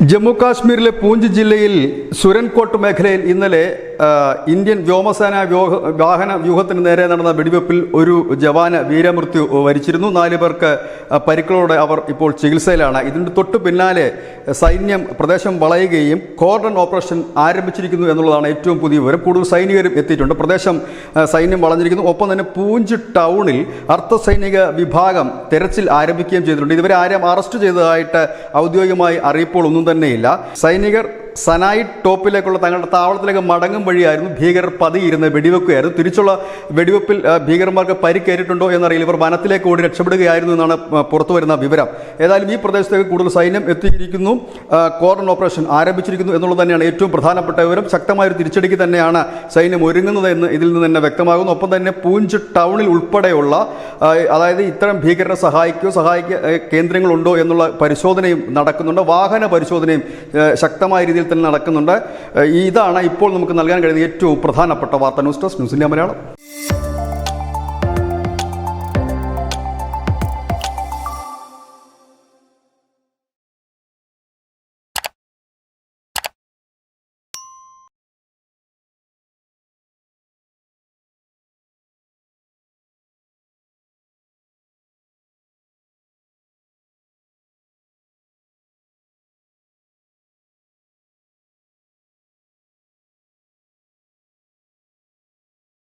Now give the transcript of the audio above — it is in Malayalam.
ജമ്മു കാശ്മീരിലെ പൂഞ്ച് ജില്ലയിൽ സുരൻകോട്ട് മേഖലയിൽ ഇന്നലെ ഇന്ത്യൻ വ്യോമസേന വാഹന വ്യൂഹത്തിന് നേരെ നടന്ന വെടിവെപ്പിൽ ഒരു ജവാന് വീരമൃത്യു വരിച്ചിരുന്നു. 4 പേർക്ക് പരിക്കുകളോടെ അവർ ഇപ്പോൾ ചികിത്സയിലാണ്. ഇതിന് തൊട്ടു പിന്നാലെ സൈന്യം പ്രദേശം വളയുകയും കോർഡൺ ഓപ്പറേഷൻ ആരംഭിച്ചിരിക്കുന്നു എന്നുള്ളതാണ് ഏറ്റവും പുതിയ വിവരം. കൂടുതൽ സൈനികരും എത്തിയിട്ടുണ്ട്. പ്രദേശം സൈന്യം വളഞ്ഞിരിക്കുന്നു. ഒപ്പം തന്നെ പൂഞ്ച് ടൗണിൽ അർദ്ധസൈനിക വിഭാഗം തെരച്ചിൽ ആരംഭിക്കുകയും ചെയ്തിട്ടുണ്ട്. ഇതുവരെ ആരും അറസ്റ്റ് ചെയ്തതായിട്ട് ഔദ്യോഗികമായി അറിയിപ്പോൾ ഒന്നും തന്നെയില്ല. സൈനികർ സനായി ടോപ്പിലേക്കുള്ള തങ്ങളുടെ താവളത്തിലേക്ക് മടങ്ങും വഴിയായിരുന്നു ഭീകരർ പതിയിരുന്ന് വെടിവെക്കുകയായിരുന്നു. തിരിച്ചുള്ള വെടിവെപ്പിൽ ഭീകരന്മാർക്ക് പരിക്കേറ്റിട്ടുണ്ടോ എന്നറിയില്ല. ഇവർ വനത്തിലേക്ക് ഓടി രക്ഷപ്പെടുകയായിരുന്നു എന്നാണ് പുറത്തു വരുന്ന വിവരം. ഏതായാലും ഈ പ്രദേശത്തേക്ക് കൂടുതൽ സൈന്യം എത്തിയിരിക്കുന്നു. കോർഡൺ ഓപ്പറേഷൻ ആരംഭിച്ചിരിക്കുന്നു എന്നുള്ളത് തന്നെയാണ് ഏറ്റവും പ്രധാനപ്പെട്ട വിവരം. ശക്തമായൊരു തിരിച്ചടിക്ക് തന്നെയാണ് സൈന്യം ഒരുങ്ങുന്നത് എന്ന് ഇതിൽ നിന്ന് തന്നെ വ്യക്തമാകുന്നു. ഒപ്പം തന്നെ പൂഞ്ച് ടൗണിൽ ഉൾപ്പെടെയുള്ള അതായത് ഇത്തരം ഭീകരരെ സഹായിക്കുക കേന്ദ്രങ്ങളുണ്ടോ എന്നുള്ള പരിശോധനയും നടക്കുന്നുണ്ട്. വാഹന പരിശോധനയും ശക്തമായ രീതിയിൽ തന്നെ നടക്കുന്നുണ്ട്. ഇതാണ് ഇപ്പോൾ നമുക്ക് നൽകാൻ കഴിയുന്ന ഏറ്റവും പ്രധാനപ്പെട്ട വാർത്ത. News desk news India Malayalam.